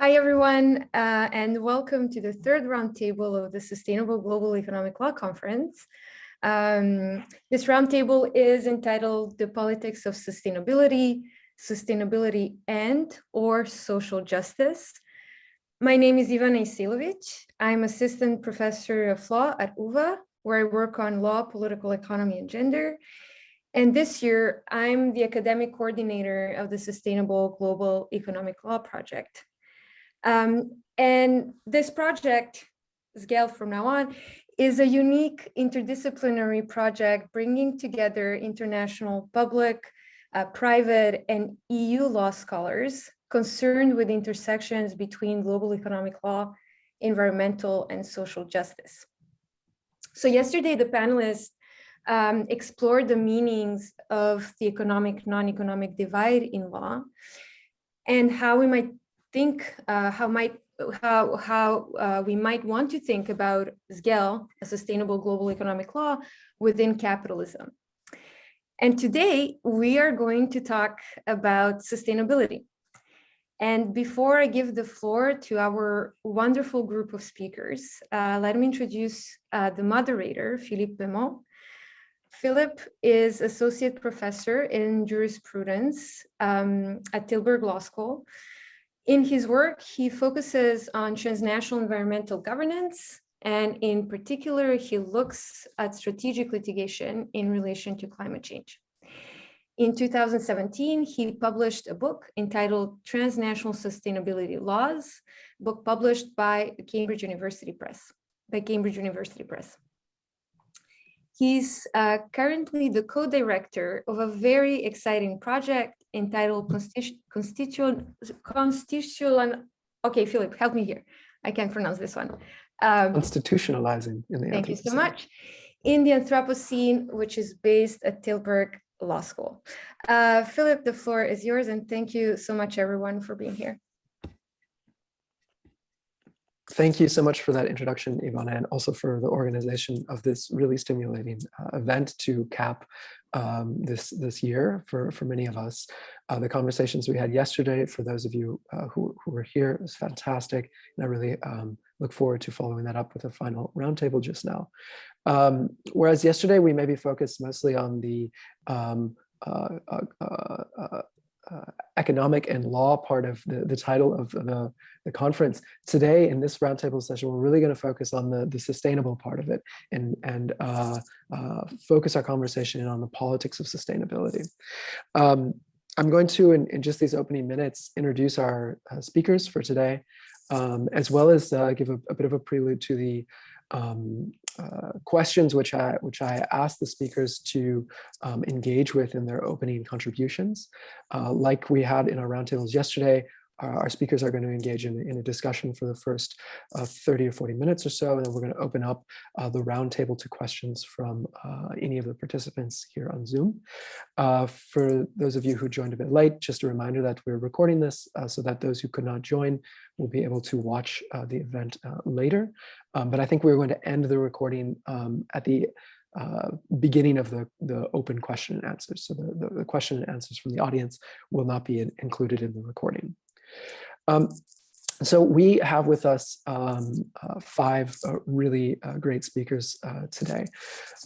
Hi, everyone, and welcome to the third roundtable of the Sustainable Global Economic Law Conference. This roundtable is entitled The Politics of Sustainability, Sustainability and/or Social Justice. My name is Ivana Isilovic. I'm Assistant Professor of Law at UVA, where I work on law, political economy, and gender. And this year, I'm the academic coordinator of the Sustainable Global Economic Law Project. And this project, SGEL from now on, is a unique interdisciplinary project bringing together international public, private, and EU law scholars concerned with intersections between global economic law, environmental, and social justice. So yesterday, the panelists explored the meanings of the economic, non-economic divide in law and how we might think, how we might want to think about SGEL, a sustainable global economic law, within capitalism. And today we are going to talk about sustainability. And before I give the floor to our wonderful group of speakers, let me introduce the moderator, Philippe. Philippe is Associate Professor in Jurisprudence at Tilburg Law School. In his work, he focuses on transnational environmental governance, and in particular, he looks at strategic litigation in relation to climate change. In 2017, he published a book entitled Transnational Sustainability Laws, book published by Cambridge University Press. He's currently the co-director of a very exciting project entitled okay, Philip, help me here. I can't pronounce this one. Constitutionalizing in the Anthropocene. Thank you so much. In the Anthropocene, which is based at Tilburg Law School. Philip, the floor is yours, and thank you so much, everyone, for being here. Thank you so much for that introduction, Ivana, and also for the organization of this really stimulating event to cap this year for many of us. The conversations we had yesterday, for those of you who were here, was fantastic, and I really look forward to following that up with a final roundtable just now. Whereas yesterday we maybe focused mostly on the economic and law part of the title of the conference. Today, in this roundtable session, we're really going to focus on the sustainable part of it and focus our conversation on the politics of sustainability. I'm going to, in just these opening minutes, introduce our speakers for today, as well as give a bit of a prelude to the questions which I asked the speakers to engage with in their opening contributions. Like we had in our roundtables yesterday, our speakers are going to engage in a discussion for the first 30 or 40 minutes or so, and then we're going to open up the roundtable to questions from any of the participants here on Zoom. For those of you who joined a bit late, just a reminder that we're recording this so that those who could not join will be able to watch the event later. But I think we're going to end the recording at the beginning of the open question and answers. So the question and answers from the audience will not be included in the recording. So we have with us five really great speakers today.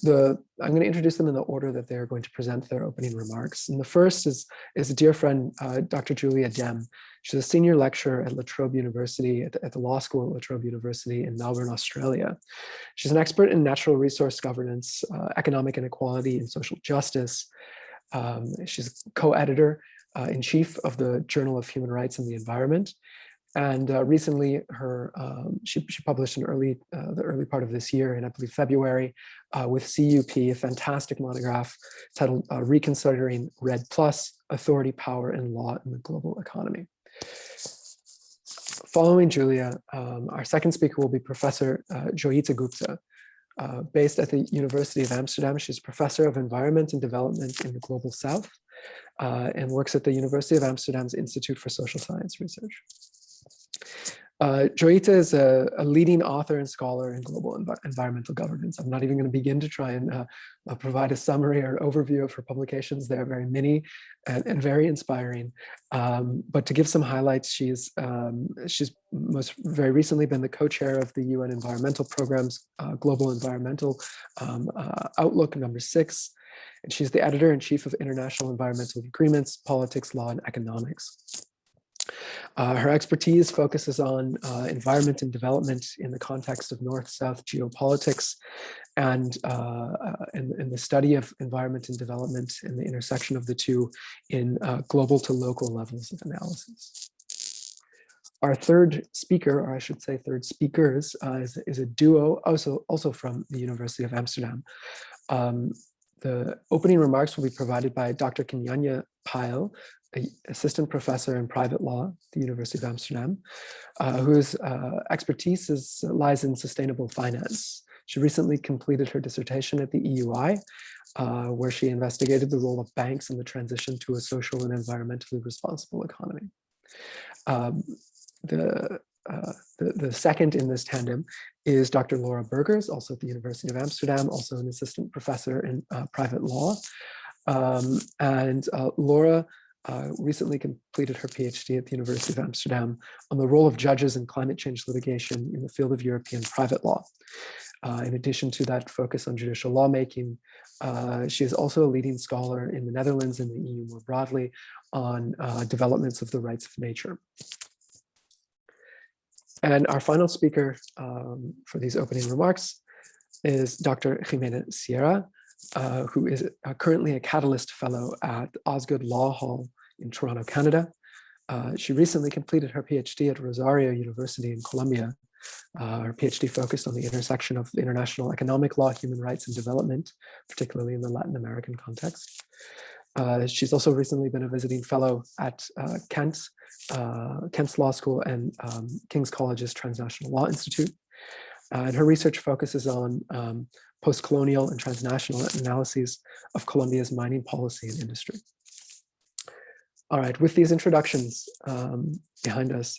I'm going to introduce them in the order that they're going to present their opening remarks. And the first is a dear friend, Dr. Joyeeta Dehm. She's a senior lecturer at La Trobe University, at the law school at La Trobe University in Melbourne, Australia. She's an expert in natural resource governance, economic inequality, and social justice. She's co-editor in chief of the Journal of Human Rights and the Environment. And recently, she published the early part of this year, in I believe February, with CUP, a fantastic monograph titled "Reconsidering REDD+: Authority, Power, and Law in the Global Economy." Following Julia, our second speaker will be Professor Joyeeta Gupta. Based at the University of Amsterdam, she's Professor of Environment and Development in the Global South and works at the University of Amsterdam's Institute for Social Science Research. Joyeeta is a leading author and scholar in global environmental governance. I'm not even going to begin to try and provide a summary or overview of her publications. They're very many and very inspiring. But to give some highlights, she's very recently been the co-chair of the UN Environmental Program's Global Environmental Outlook #6. And she's the editor-in-chief of International Environmental Agreements, Politics, Law, and Economics. Her expertise focuses on environment and development in the context of North-South geopolitics and the study of environment and development and the intersection of the two in global to local levels of analysis. Our third speaker, or I should say third speakers, is a duo, also from the University of Amsterdam. The opening remarks will be provided by Dr. Kinanya Pijl, assistant professor in private law at the University of Amsterdam, whose expertise lies in sustainable finance. She recently completed her dissertation at the EUI, where she investigated the role of banks in the transition to a social and environmentally responsible economy. The second in this tandem is Dr. Laura Burgers, also at the University of Amsterdam, also an assistant professor in private law. Laura recently completed her PhD at the University of Amsterdam on the role of judges in climate change litigation in the field of European private law. In addition to that focus on judicial lawmaking, she is also a leading scholar in the Netherlands and the EU more broadly on developments of the rights of nature. And our final speaker for these opening remarks is Dr. Jimenez Sierra, who is currently a Catalyst Fellow at Osgoode Law Hall in Toronto, Canada. She recently completed her PhD at Rosario University in Colombia. Her PhD focused on the intersection of international economic law, human rights, and development, particularly in the Latin American context. She's also recently been a visiting fellow at Kent's Law School and King's College's Transnational Law Institute. And her research focuses on post-colonial and transnational analyses of Colombia's mining policy and industry. All right, with these introductions behind us,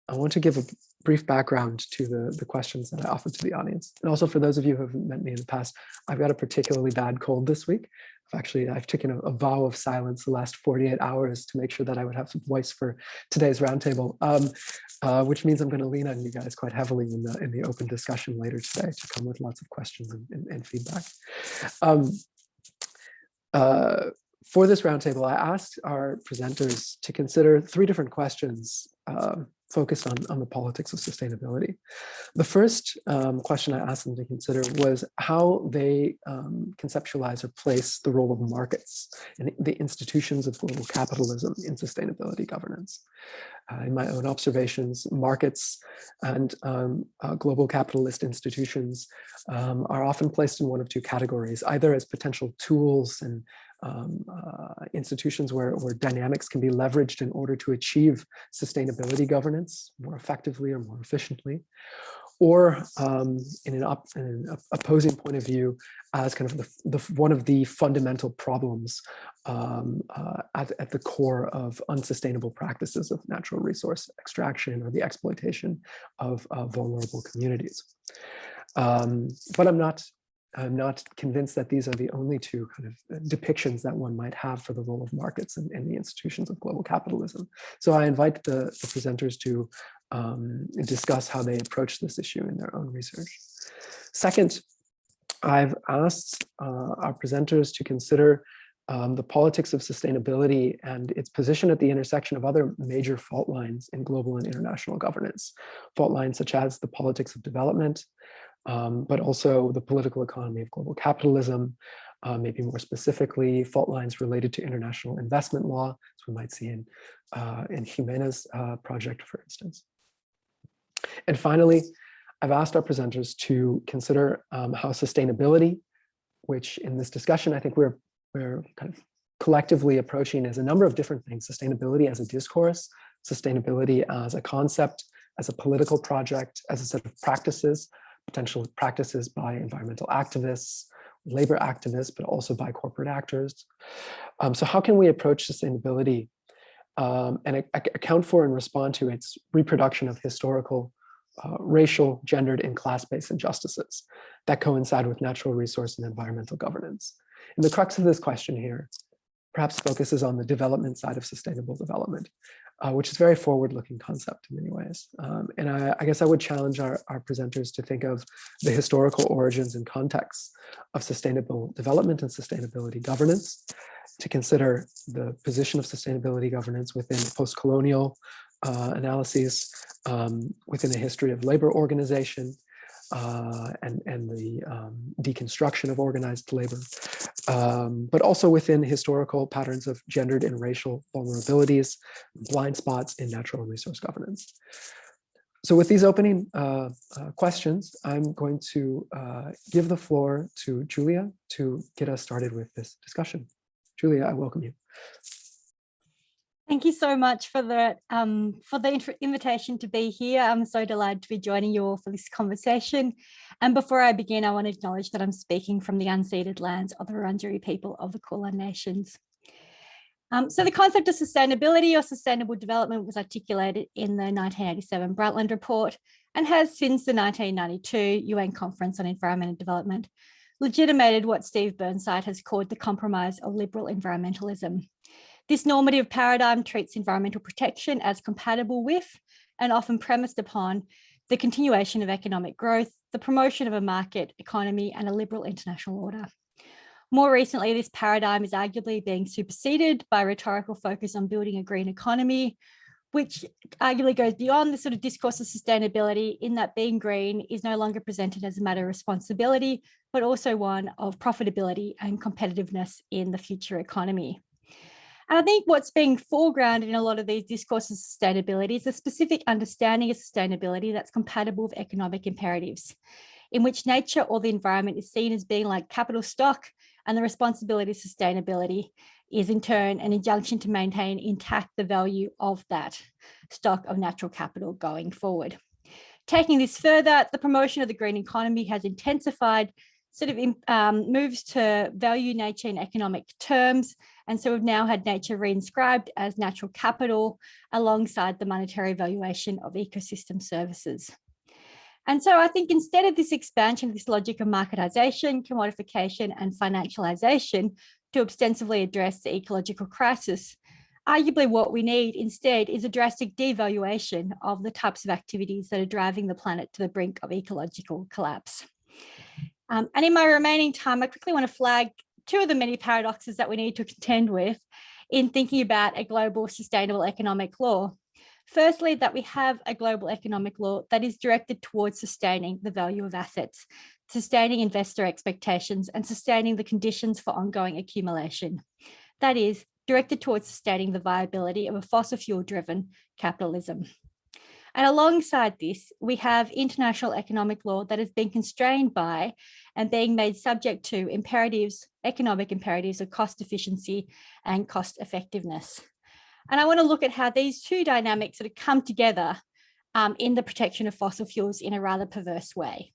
I want to give a brief background to the questions that I offered to the audience. And also for those of you who haven't met me in the past, I've got a particularly bad cold this week. I've taken a vow of silence the last 48 hours to make sure that I would have some voice for today's roundtable, which means I'm going to lean on you guys quite heavily in the open discussion later today to come with lots of questions and feedback. For this roundtable, I asked our presenters to consider 3 different questions focused on the politics of sustainability. The first question I asked them to consider was how they conceptualize or place the role of markets and the institutions of global capitalism in sustainability governance. In my own observations, markets and global capitalist institutions are often placed in one of 2 categories, either as potential tools and institutions where dynamics can be leveraged in order to achieve sustainability governance more effectively or more efficiently, or in an opposing point of view as kind of one of the fundamental problems at the core of unsustainable practices of natural resource extraction or the exploitation of vulnerable communities. But I'm not convinced that these are the only 2 kind of depictions that one might have for the role of markets and the institutions of global capitalism. So I invite the presenters to discuss how they approach this issue in their own research. Second, I've asked our presenters to consider the politics of sustainability and its position at the intersection of other major fault lines in global and international governance. Fault lines such as the politics of development, but also the political economy of global capitalism, maybe more specifically, fault lines related to international investment law, as we might see in Jimenez project, for instance. And finally, I've asked our presenters to consider how sustainability, which in this discussion, I think we're kind of collectively approaching as a number of different things: sustainability as a discourse, sustainability as a concept, as a political project, as a set of practices, potential practices by environmental activists, labor activists, but also by corporate actors. So how can we approach sustainability and account for and respond to its reproduction of historical, racial, gendered, and class-based injustices that coincide with natural resource and environmental governance. And the crux of this question here perhaps focuses on the development side of sustainable development, which is a very forward-looking concept in many ways. And I guess I would challenge our presenters to think of the historical origins and contexts of sustainable development and sustainability governance, to consider the position of sustainability governance within post-colonial analyses, within a history of labor organization, and the deconstruction of organized labor, but also within historical patterns of gendered and racial vulnerabilities, blind spots in natural resource governance. So with these opening questions, I'm going to give the floor to Julia to get us started with this discussion. Julia, I welcome you. Thank you so much for the invitation to be here. I'm so delighted to be joining you all for this conversation. And before I begin, I want to acknowledge that I'm speaking from the unceded lands of the Wurundjeri people of the Kulin Nations. So the concept of sustainability or sustainable development was articulated in the 1987 Brundtland Report and has since the 1992 UN Conference on Environment and Development legitimated what Steve Burnside has called the compromise of liberal environmentalism. This normative paradigm treats environmental protection as compatible with and often premised upon the continuation of economic growth, the promotion of a market economy, and a liberal international order. More recently, this paradigm is arguably being superseded by a rhetorical focus on building a green economy, which arguably goes beyond the sort of discourse of sustainability, in that being green is no longer presented as a matter of responsibility, but also one of profitability and competitiveness in the future economy. And I think what's being foregrounded in a lot of these discourses of sustainability is a specific understanding of sustainability that's compatible with economic imperatives, in which nature or the environment is seen as being like capital stock, and the responsibility of sustainability is in turn an injunction to maintain intact the value of that stock of natural capital going forward. Taking this further, the promotion of the green economy has intensified moves to value nature in economic terms. And so we've now had nature reinscribed as natural capital alongside the monetary valuation of ecosystem services. And so I think instead of this expansion of this logic of marketization, commodification, and financialization to ostensibly address the ecological crisis, arguably what we need instead is a drastic devaluation of the types of activities that are driving the planet to the brink of ecological collapse. And in my remaining time, I quickly want to flag two of the many paradoxes that we need to contend with in thinking about a global sustainable economic law. Firstly, that we have a global economic law that is directed towards sustaining the value of assets, sustaining investor expectations, and sustaining the conditions for ongoing accumulation. That is, directed towards sustaining the viability of a fossil fuel-driven capitalism. And alongside this, we have international economic law that has been constrained by and being made subject to imperatives, economic imperatives of cost efficiency and cost effectiveness. And I want to look at how these two dynamics sort of come together in the protection of fossil fuels in a rather perverse way.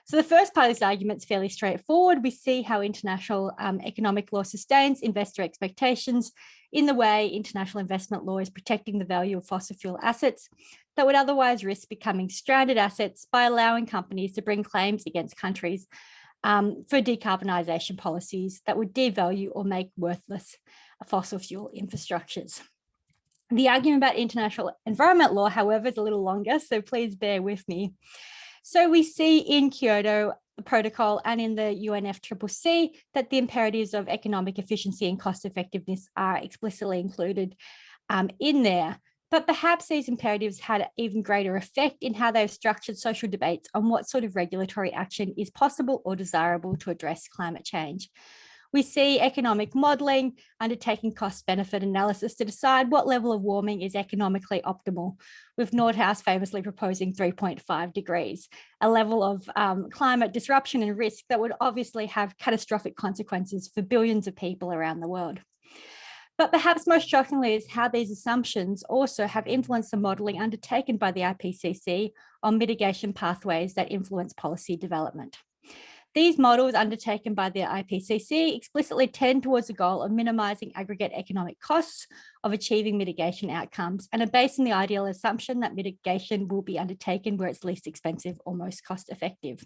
So the first part of this argument is fairly straightforward. We see how international economic law sustains investor expectations in the way international investment law is protecting the value of fossil fuel assets that would otherwise risk becoming stranded assets by allowing companies to bring claims against countries for decarbonisation policies that would devalue or make worthless fossil fuel infrastructures. The argument about international environment law, however, is a little longer, so please bear with me. So we see in Kyoto Protocol and in the UNFCCC that the imperatives of economic efficiency and cost effectiveness are explicitly included in there. But perhaps these imperatives had an even greater effect in how they've structured social debates on what sort of regulatory action is possible or desirable to address climate change. We see economic modelling undertaking cost-benefit analysis to decide what level of warming is economically optimal, with Nordhaus famously proposing 3.5 degrees, a level of climate disruption and risk that would obviously have catastrophic consequences for billions of people around the world. But perhaps most shockingly is how these assumptions also have influenced the modelling undertaken by the IPCC on mitigation pathways that influence policy development. These models undertaken by the IPCC explicitly tend towards the goal of minimizing aggregate economic costs of achieving mitigation outcomes and are based on the ideal assumption that mitigation will be undertaken where it's least expensive or most cost effective.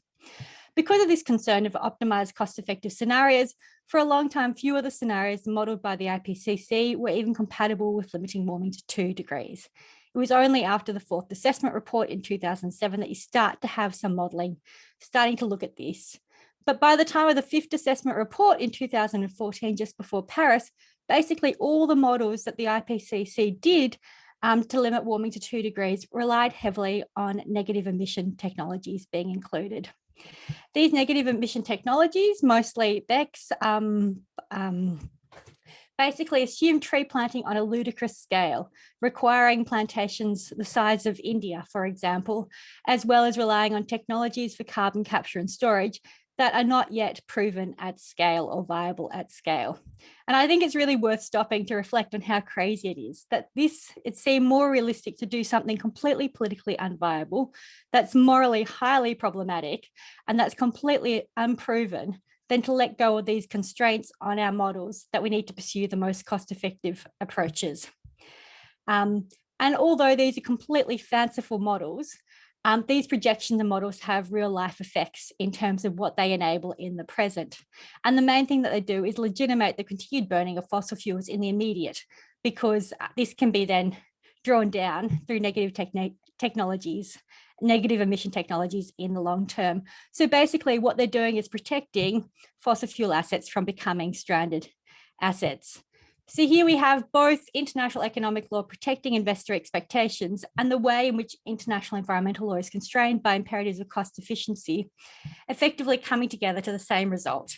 Because of this concern of optimized cost-effective scenarios, for a long time, few of the scenarios modeled by the IPCC were even compatible with limiting warming to 2 degrees. It was only after the 4th assessment report in 2007 that you start to have some modeling starting to look at this. But by the time of the 5th assessment report in 2014, just before Paris, basically all the models that the IPCC did to limit warming to 2 degrees relied heavily on negative emission technologies being included. These negative emission technologies, mostly BECCS, basically assume tree planting on a ludicrous scale, requiring plantations the size of India, for example, as well as relying on technologies for carbon capture and storage that are not yet proven at scale or viable at scale. And I think it's really worth stopping to reflect on how crazy it is that it seemed more realistic to do something completely politically unviable, that's morally highly problematic, and that's completely unproven than to let go of these constraints on our models that we need to pursue the most cost-effective approaches. And although these are completely fanciful models, these projections and models have real life effects in terms of what they enable in the present. And the main thing that they do is legitimate the continued burning of fossil fuels in the immediate, because this can be then drawn down through negative emission technologies in the long term. So basically what they're doing is protecting fossil fuel assets from becoming stranded assets. So here we have both international economic law protecting investor expectations and the way in which international environmental law is constrained by imperatives of cost efficiency, effectively coming together to the same result.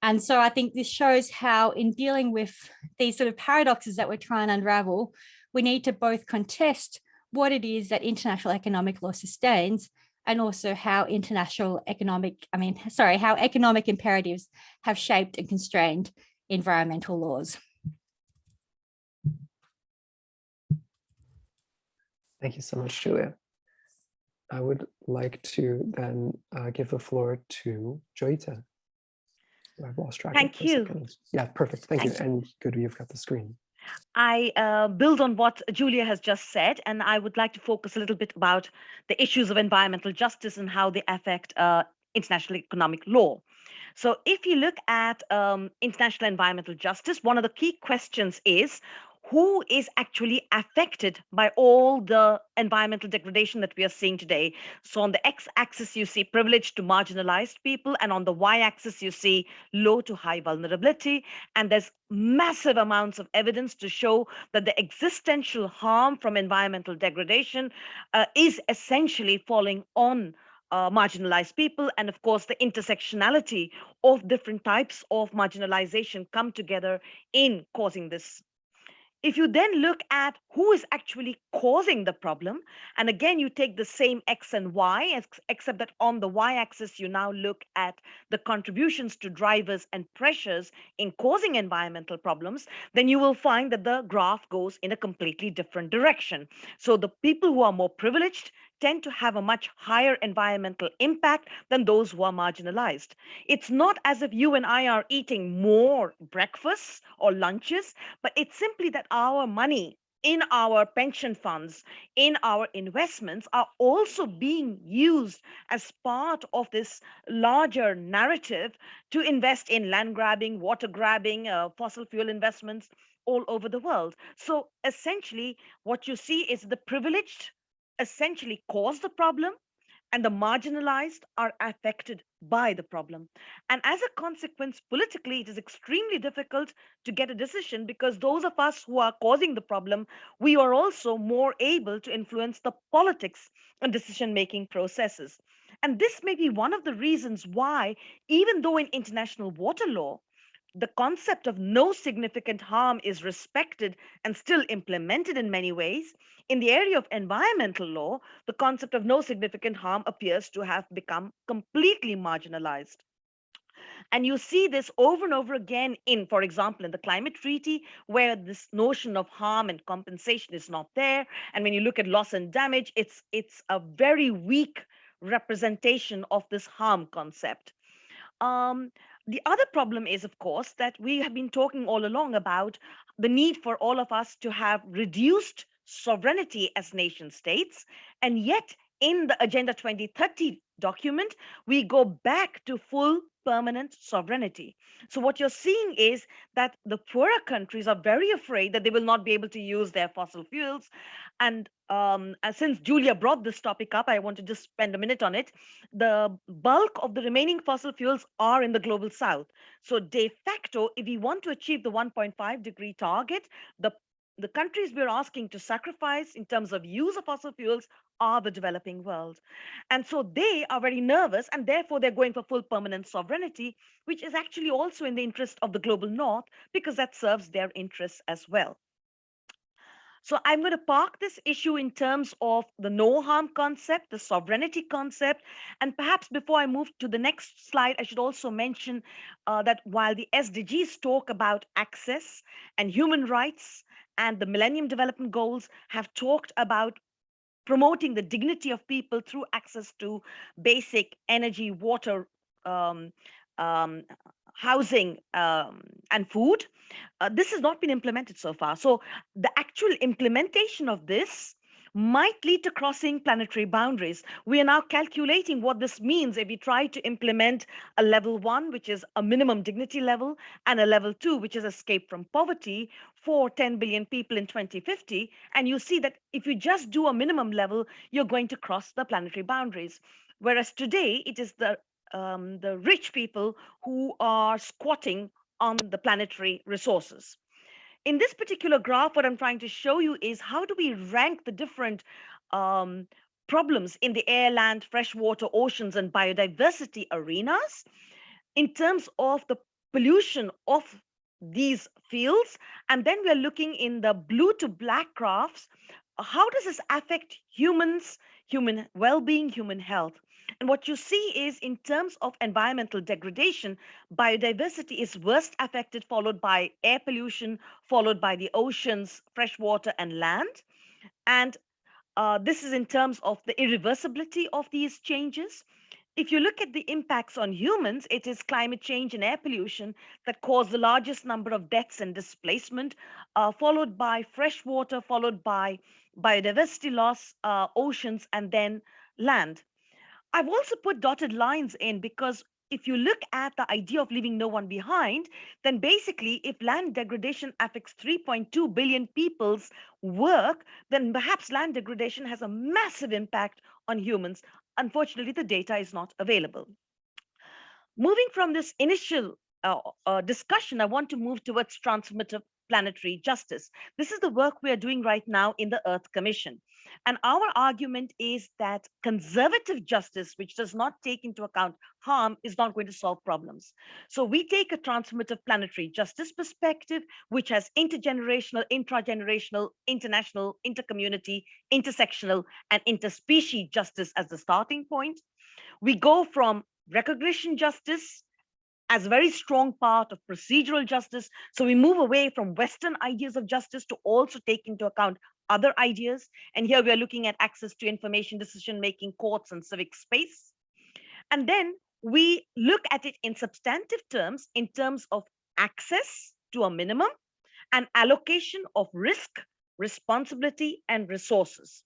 And so I think this shows how in dealing with these sort of paradoxes that we're trying to unravel, we need to both contest what it is that international economic law sustains and also how economic imperatives have shaped and constrained environmental laws. Thank you so much, Julia. I would like to then give the floor to Joyeeta. I've lost track. Thank you. Yeah, perfect. Thank you. And good, you've got the screen. I build on what Julia has just said, and I would like to focus a little bit about the issues of environmental justice and how they affect international economic law. So if you look at international environmental justice, one of the key questions is, who is actually affected by all the environmental degradation that we are seeing today? So on the x-axis, you see privileged to marginalized people, and on the y-axis, you see low to high vulnerability. And there's massive amounts of evidence to show that the existential harm from environmental degradation is essentially falling on marginalized people. And of course, the intersectionality of different types of marginalization come together in causing this. If you then look at who is actually causing the problem, and again, you take the same X and Y, except that on the Y axis, you now look at the contributions to drivers and pressures in causing environmental problems, then you will find that the graph goes in a completely different direction. So the people who are more privileged tend to have a much higher environmental impact than those who are marginalized. It's not as if you and I are eating more breakfasts or lunches, but it's simply that our money in our pension funds, in our investments, are also being used as part of this larger narrative to invest in land grabbing, water grabbing, fossil fuel investments all over the world. So essentially, what you see is the privileged essentially cause the problem, and the marginalized are affected by the problem. And as a consequence, politically, it is extremely difficult to get a decision, because those of us who are causing the problem, we are also more able to influence the politics and decision-making processes. And this may be one of the reasons why, even though in international water law, the concept of no significant harm is respected and still implemented in many ways, in the area of environmental law, the concept of no significant harm appears to have become completely marginalized. And you see this over and over again in, for example, in the climate treaty, where this notion of harm and compensation is not there. And when you look at loss and damage, it's a very weak representation of this harm concept. The other problem is, of course, that we have been talking all along about the need for all of us to have reduced sovereignty as nation states. And yet, in the Agenda 2030 document, we go back to full permanent sovereignty. So, what you're seeing is that the poorer countries are very afraid that they will not be able to use their fossil fuels. And since Julia brought this topic up, I want to just spend a minute on it. The bulk of the remaining fossil fuels are in the global south. So de facto, if we want to achieve the 1.5-degree target, the countries we're asking to sacrifice in terms of use of fossil fuels are the developing world. And so they are very nervous, and therefore they're going for full permanent sovereignty, which is actually also in the interest of the global north, because that serves their interests as well. So I'm going to park this issue in terms of the no harm concept, the sovereignty concept. And perhaps before I move to the next slide, I should also mention that while the SDGs talk about access and human rights, and the Millennium Development Goals have talked about promoting the dignity of people through access to basic energy, water, um, um, housing, and food. This has not been implemented so far. So the actual implementation of this might lead to crossing planetary boundaries. We are now calculating what this means if we try to implement a level 1, which is a minimum dignity level, and a level 2, which is escape from poverty for 10 billion people in 2050. And you see that if you just do a minimum level, you're going to cross the planetary boundaries. Whereas today, it is the rich people who are squatting on the planetary resources. In this particular graph, what I'm trying to show you is how do we rank the different um, problems in the air, land, freshwater, oceans, and biodiversity arenas in terms of the pollution of these fields. And then we're looking in the blue to black graphs. How does this affect humans, human well-being, human health? And what you see is in terms of environmental degradation, biodiversity is worst affected, followed by air pollution, followed by the oceans, freshwater, and land. And this is in terms of the irreversibility of these changes. If you look at the impacts on humans, it is climate change and air pollution that cause the largest number of deaths and displacement, followed by freshwater, followed by biodiversity loss, oceans, and then land. I've also put dotted lines in because if you look at the idea of leaving no one behind, then basically, if land degradation affects 3.2 billion people's work, then perhaps land degradation has a massive impact on humans. Unfortunately, the data is not available. Moving from this initial discussion, I want to move towards transformative planetary justice. This is the work we are doing right now in the Earth Commission. And our argument is that conservative justice, which does not take into account harm, is not going to solve problems. So we take a transformative planetary justice perspective, which has intergenerational, intragenerational, international, intercommunity, intersectional, and interspecies justice as the starting point. We go from recognition justice as a very strong part of procedural justice. So we move away from Western ideas of justice to also take into account other ideas. And here we are looking at access to information, decision-making, courts, and civic space. And then we look at it in substantive terms, in terms of access to a minimum and allocation of risk, responsibility, and resources.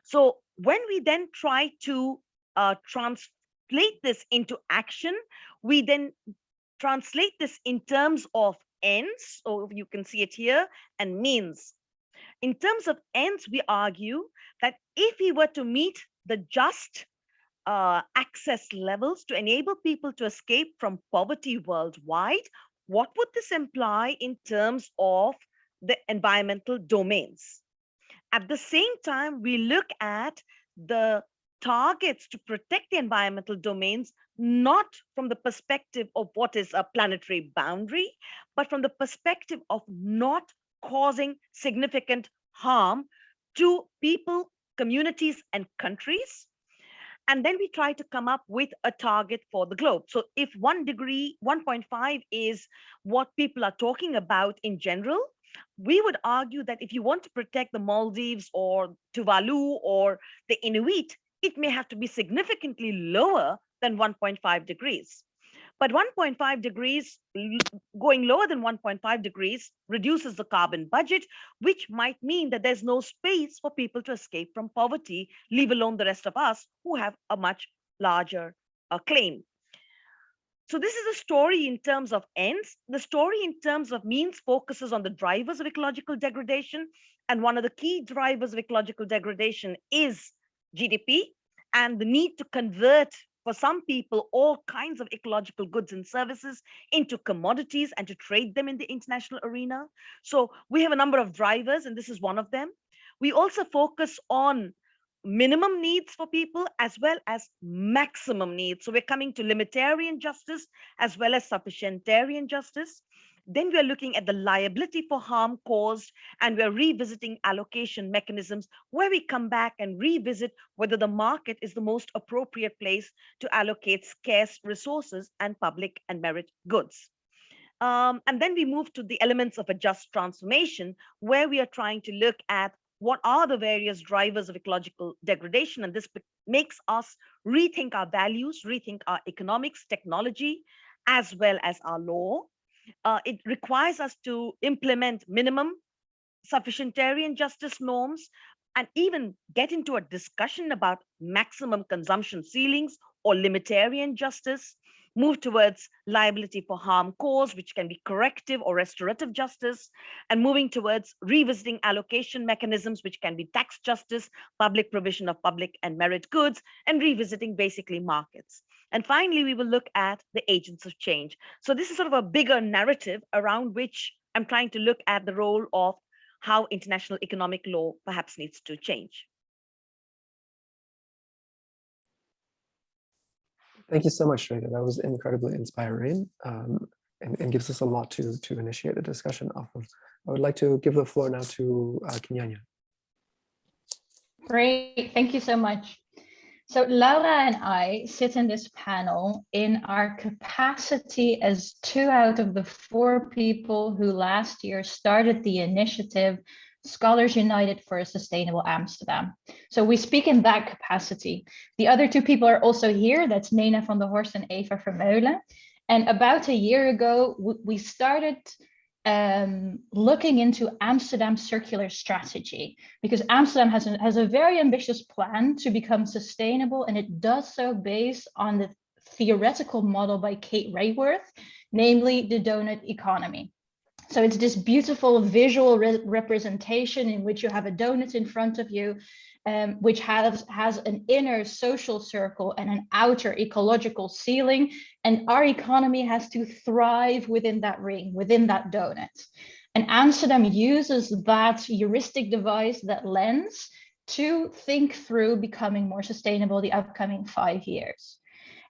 So when we then try to translate this into action, we then translate this in terms of ends, so you can see it here, and means. In terms of ends, we argue that if we were to meet the just access levels to enable people to escape from poverty worldwide, what would this imply in terms of the environmental domains? At the same time, we look at the targets to protect the environmental domains, not from the perspective of what is a planetary boundary, but from the perspective of not causing significant harm to people, communities, and countries. And then we try to come up with a target for the globe. So if 1 degree, 1.5 is what people are talking about in general, we would argue that if you want to protect the Maldives or Tuvalu or the Inuit, it may have to be significantly lower than 1.5 degrees. But 1.5 degrees, going lower than 1.5 degrees, reduces the carbon budget, which might mean that there's no space for people to escape from poverty, leave alone the rest of us who have a much larger claim. So this is a story in terms of ends. The story in terms of means focuses on the drivers of ecological degradation. And one of the key drivers of ecological degradation is GDP and the need to convert, for some people, all kinds of ecological goods and services into commodities and to trade them in the international arena. So we have a number of drivers, and this is one of them. We also focus on minimum needs for people as well as maximum needs. So we're coming to limitarian justice as well as sufficientarian justice. Then we are looking at the liability for harm caused, and we're revisiting allocation mechanisms where we come back and revisit whether the market is the most appropriate place to allocate scarce resources and public and merit goods. And then we move to the elements of a just transformation, where we are trying to look at what are the various drivers of ecological degradation. And this makes us rethink our values, rethink our economics, technology, as well as our law. It requires us to implement minimum sufficientarian justice norms and even get into a discussion about maximum consumption ceilings or limitarian justice, move towards liability for harm caused, which can be corrective or restorative justice, and moving towards revisiting allocation mechanisms, which can be tax justice, public provision of public and merit goods, and revisiting basically markets. And finally, we will look at the agents of change. So this is sort of a bigger narrative around which I'm trying to look at the role of how international economic law perhaps needs to change. Thank you so much, Joyeeta. That was incredibly inspiring and gives us a lot to initiate a discussion off of. I would like to give the floor now to Kinanya. Great, thank you so much. So Laura and I sit in this panel in our capacity as 2 out of the 4 people who last year started the initiative Scholars United for a Sustainable Amsterdam. So we speak in that capacity. The other 2 people are also here. That's Nena van der Horst and Eva Vermeulen. And about a year ago, we started looking into Amsterdam's circular strategy, because Amsterdam has a very ambitious plan to become sustainable, and it does so based on the theoretical model by Kate Raworth, namely the donut economy. So it's this beautiful visual representation in which you have a donut in front of you, which has an inner social circle and an outer ecological ceiling. And our economy has to thrive within that ring, within that donut. And Amsterdam uses that heuristic device, that lens, to think through becoming more sustainable the upcoming 5 years.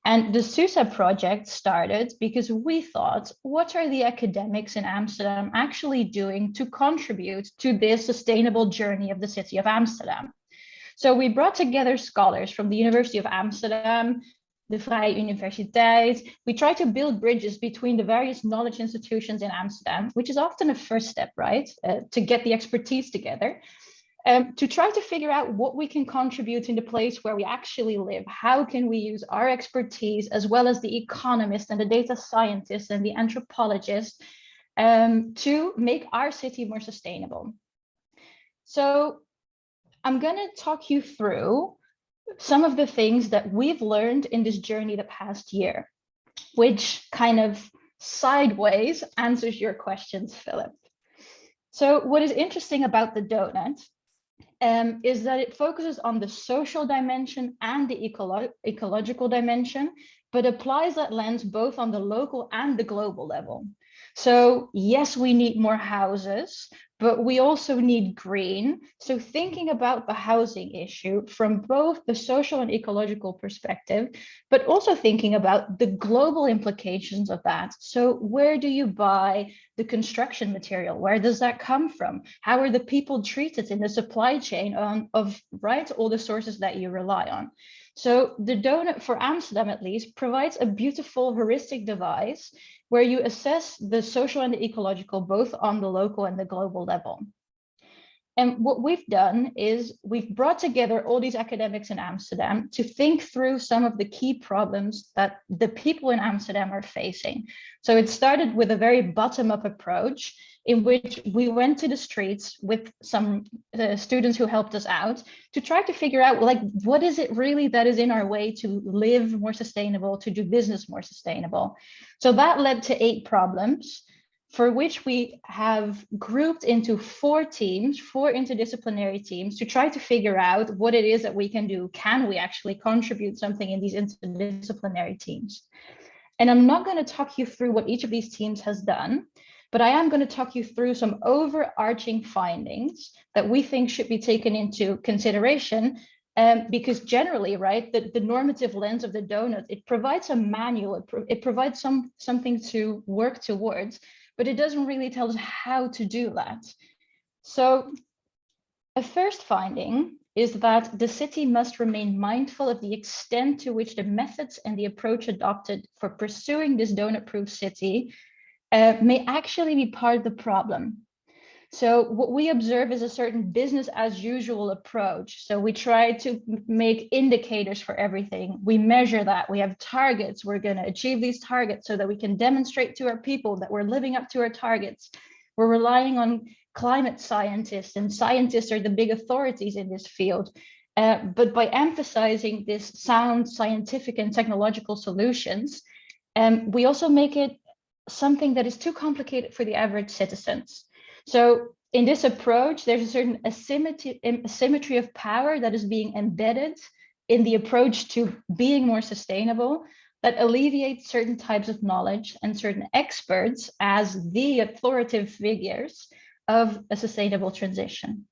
And the SUSA project started because we thought, what are the academics in Amsterdam actually doing to contribute to this sustainable journey of the city of Amsterdam? So we brought together scholars from the University of Amsterdam, the Vrije Universiteit. We try to build bridges between the various knowledge institutions in Amsterdam, which is often a first step, right? To get the expertise together. To try to figure out what we can contribute in the place where we actually live. How can we use our expertise, as well as the economists and the data scientists and the anthropologists, to make our city more sustainable? So I'm going to talk you through some of the things that we've learned in this journey the past year, which kind of sideways answers your questions, Philip. So what is interesting about the donut is that it focuses on the social dimension and the ecological dimension, but applies that lens both on the local and the global level. So yes, we need more houses, but we also need green. So thinking about the housing issue from both the social and ecological perspective, but also thinking about the global implications of that. So where do you buy the construction material? Where does that come from? How are the people treated in the supply chain of all the sources that you rely on? So the donut, for Amsterdam at least, provides a beautiful heuristic device where you assess the social and the ecological both on the local and the global level. And what we've done is we've brought together all these academics in Amsterdam to think through some of the key problems that the people in Amsterdam are facing. So it started with a very bottom-up approach in which we went to the streets with some students who helped us out to try to figure out, like, what is it really that is in our way to live more sustainable, to do business more sustainable? So that led to 8 problems, for which we have grouped into 4 teams, 4 interdisciplinary teams, to try to figure out what it is that we can do. Can we actually contribute something in these interdisciplinary teams? And I'm not going to talk you through what each of these teams has done, but I am going to talk you through some overarching findings that we think should be taken into consideration, because generally, right, the normative lens of the donut, it provides a manual, it provides something to work towards, but it doesn't really tell us how to do that. So a first finding is that the city must remain mindful of the extent to which the methods and the approach adopted for pursuing this donut-proof city may actually be part of the problem. So what we observe is a certain business as usual approach. So we try to make indicators for everything. We measure that. We have targets. We're going to achieve these targets so that we can demonstrate to our people that we're living up to our targets. We're relying on climate scientists, and scientists are the big authorities in this field. But by emphasizing this sound scientific and technological solutions, we also make it something that is too complicated for the average citizens. So in this approach, there's a certain asymmetry of power that is being embedded in the approach to being more sustainable that alleviates certain types of knowledge and certain experts as the authoritative figures of a sustainable transition.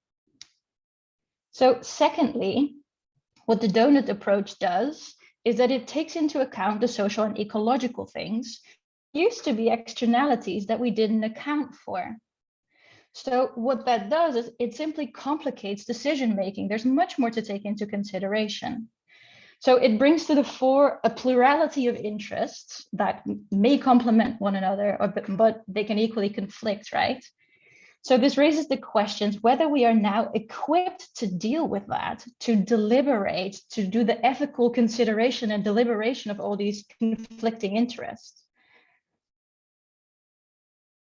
So secondly, what the donut approach does is that it takes into account the social and ecological things used to be externalities that we didn't account for. So what that does is it simply complicates decision-making. There's much more to take into consideration. So it brings to the fore a plurality of interests that may complement one another, but they can equally conflict, right? So this raises the questions whether we are now equipped to deal with that, to deliberate, to do the ethical consideration and deliberation of all these conflicting interests.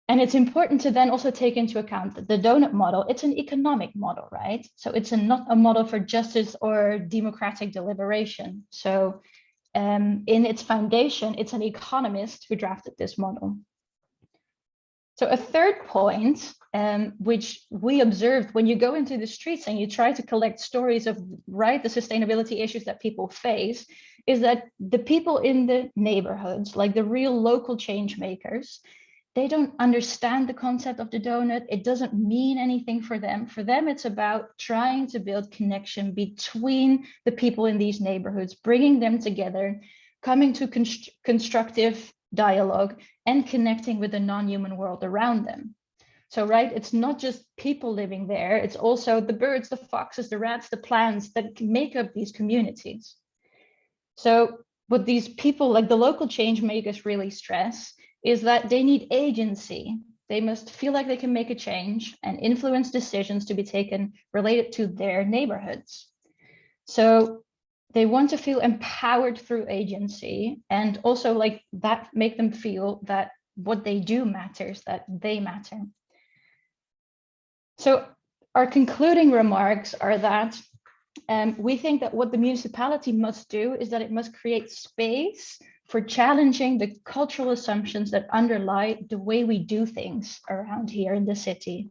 And it's important to then also take into account that the donut model, it's an economic model, right? So it's not a model for justice or democratic deliberation. So in its foundation, it's an economist who drafted this model. So a third point, which we observed when you go into the streets and you try to collect stories of, right, the sustainability issues that people face, is that the people in the neighborhoods, like the real local change makers, they don't understand the concept of the donut. It doesn't mean anything for them. For them, it's about trying to build connection between the people in these neighborhoods, bringing them together, coming to constructive dialogue and connecting with the non-human world around them. So, right, it's not just people living there, it's also the birds, the foxes, the rats, the plants that make up these communities. So what these people, like the local change makers, really stress is that they need agency. They must feel like they can make a change and influence decisions to be taken related to their neighborhoods. So they want to feel empowered through agency, and also like that make them feel that what they do matters, that they matter. So our concluding remarks are that we think that what the municipality must do is that it must create space for challenging the cultural assumptions that underlie the way we do things around here in the city.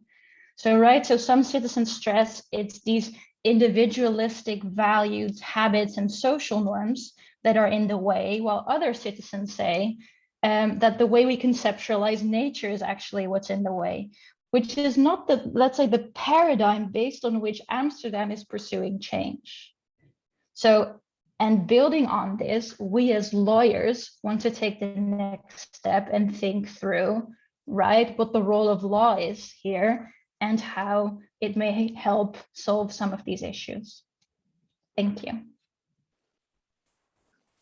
So, right, so some citizens stress it's these individualistic values, habits, and social norms that are in the way, while other citizens say that the way we conceptualize nature is actually what's in the way, which is not the, let's say, the paradigm based on which Amsterdam is pursuing change. So, and building on this, we as lawyers want to take the next step and think through, right, what the role of law is here and how it may help solve some of these issues. Thank you.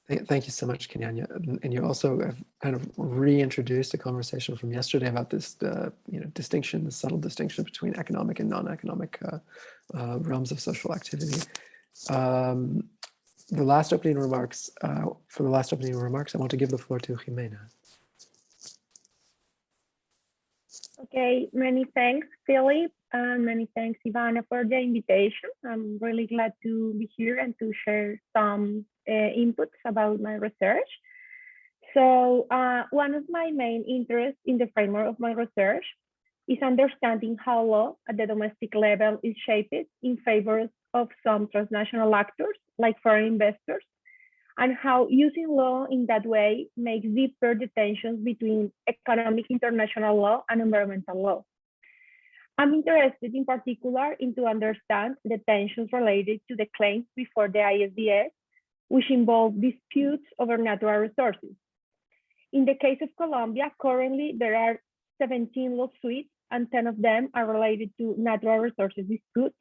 Thank you so much, Kinanya. And you also have kind of reintroduced a conversation from yesterday about this, distinction, the subtle distinction between economic and non-economic realms of social activity. For the last opening remarks, I want to give the floor to Jimena. Okay, many thanks, Philip, and many thanks, Ivana, for the invitation. I'm really glad to be here and to share some inputs about my research. So one of my main interests in the framework of my research is understanding how law at the domestic level is shaped in favor of some transnational actors, like foreign investors, and how using law in that way makes deeper the tensions between economic international law and environmental law. I'm interested in particular in to understand the tensions related to the claims before the ISDS, which involve disputes over natural resources. In the case of Colombia, currently there are 17 lawsuits and 10 of them are related to natural resources disputes.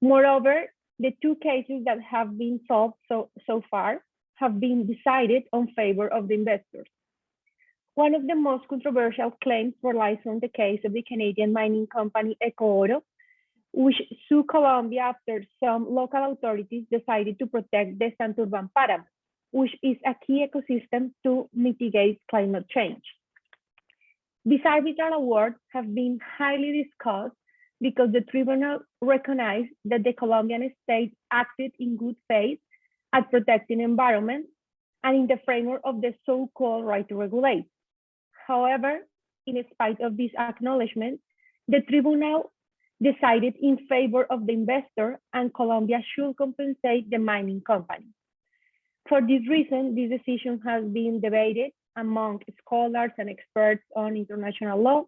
Moreover, the two cases that have been solved so far have been decided on favor of the investors. One of the most controversial claims relies on the case of the Canadian mining company Ecological, which sued Colombia after some local authorities decided to protect the Santurban Paiement, which is a key ecosystem to mitigate climate change. These arbitral awards have been highly discussed because the tribunal recognized that the Colombian state acted in good faith at protecting environment and in the framework of the so-called right to regulate. However, in spite of this acknowledgement, the tribunal decided in favor of the investor and Colombia should compensate the mining company. For this reason, this decision has been debated among scholars and experts on international law,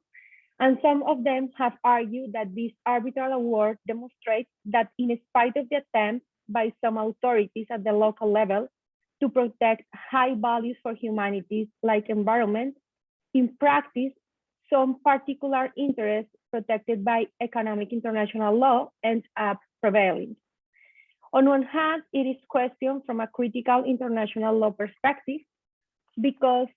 and some of them have argued that this arbitral award demonstrates that in spite of the attempt by some authorities at the local level to protect high values for humanities like environment, in practice, some particular interests protected by economic international law ends up prevailing. On one hand, it is questioned from a critical international law perspective because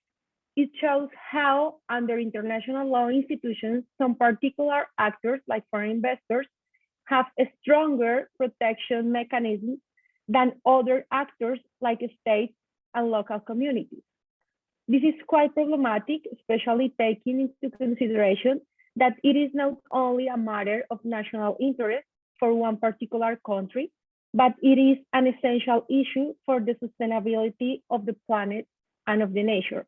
it shows how under international law institutions, some particular actors like foreign investors have a stronger protection mechanisms than other actors like states and local communities. This is quite problematic, especially taking into consideration that it is not only a matter of national interest for one particular country, but it is an essential issue for the sustainability of the planet and of the nature.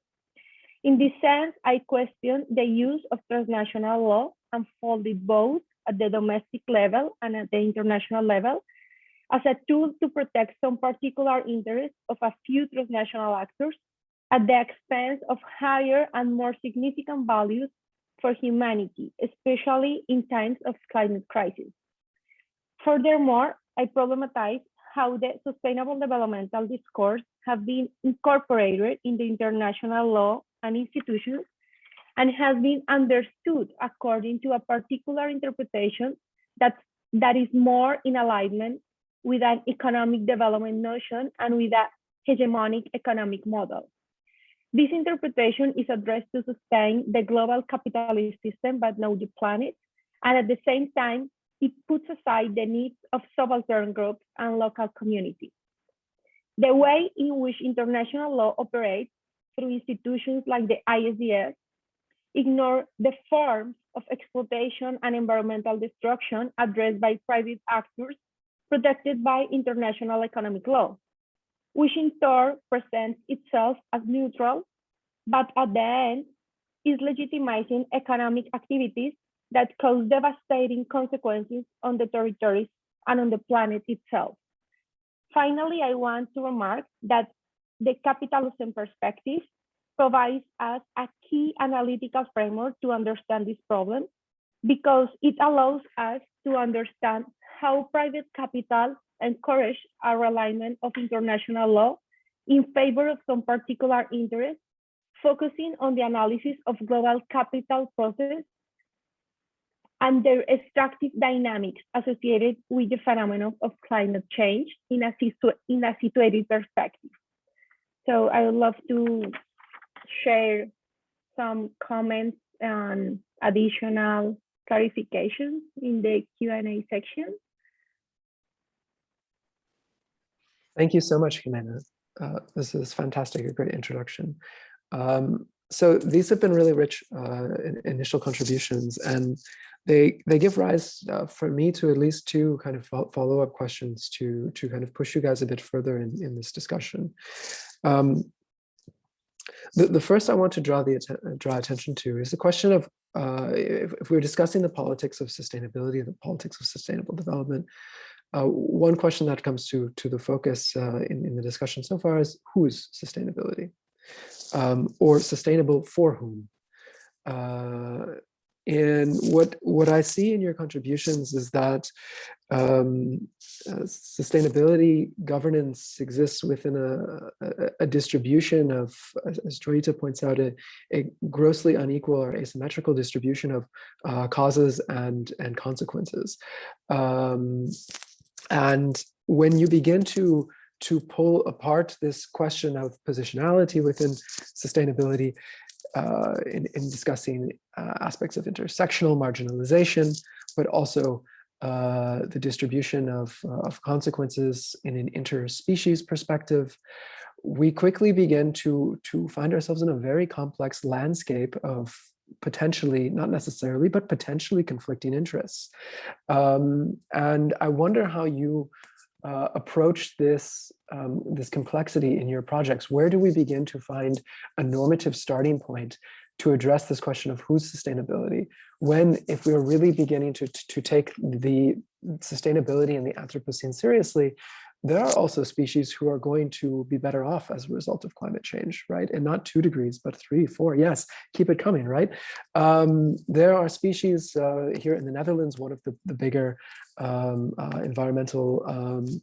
In this sense, I question the use of transnational law unfolded both at the domestic level and at the international level as a tool to protect some particular interests of a few transnational actors at the expense of higher and more significant values for humanity, especially in times of climate crisis. Furthermore, I problematize how the sustainable developmental discourse have been incorporated in the international law and institutions and has been understood according to a particular interpretation that is more in alignment with an economic development notion and with a hegemonic economic model. This interpretation is addressed to sustain the global capitalist system, but not the planet. And at the same time, it puts aside the needs of subaltern groups and local communities. The way in which international law operates through institutions like the ISDS ignore the forms of exploitation and environmental destruction addressed by private actors protected by international economic law, which in turn presents itself as neutral, but at the end is legitimizing economic activities that cause devastating consequences on the territories and on the planet itself. Finally, I want to remark that the capitalism perspective provides us a key analytical framework to understand this problem because it allows us to understand how private capital encourages a realignment of international law in favor of some particular interests, focusing on the analysis of global capital process and their extractive dynamics associated with the phenomenon of climate change in a situated perspective. So I would love to share some comments and additional clarifications in the Q&A section. Thank you so much, Jimena. This is fantastic, a great introduction. So these have been really rich initial contributions, and they give rise for me to at least two kind of follow-up questions to kind of push you guys a bit further in this discussion. The first I want to draw attention to is the question of if we're discussing the politics of sustainability, the politics of sustainable development. One question that comes to the focus in the discussion so far is whose sustainability, or sustainable for whom. And what I see in your contributions is that sustainability governance exists within a distribution of, as Joyeeta points out, a grossly unequal or asymmetrical distribution of causes and consequences. And when you begin to pull apart this question of positionality within sustainability, in discussing aspects of intersectional marginalization, but also the distribution of consequences in an interspecies perspective, we quickly begin to find ourselves in a very complex landscape of potentially, not necessarily, but potentially conflicting interests. And I wonder how you approach this complexity in your projects. Where do we begin to find a normative starting point to address this question of whose sustainability, when, if we are really beginning to take the sustainability and the Anthropocene seriously, there are also species who are going to be better off as a result of climate change, right? And not 2 degrees, but 3, 4, yes, keep it coming, right? There are species here in the Netherlands, one of the bigger environmental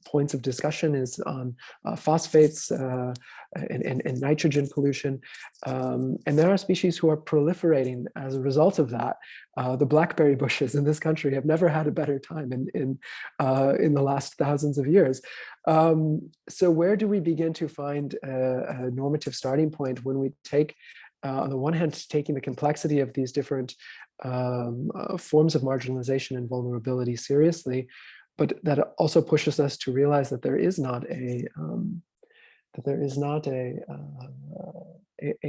points of discussion is on phosphates and nitrogen pollution. And there are species who are proliferating as a result of that. The blackberry bushes in this country have never had a better time in the last thousands of years. So where do we begin to find a normative starting point when we take, on the one hand, taking the complexity of these different forms of marginalization and vulnerability seriously, but that also pushes us to realize that there is not a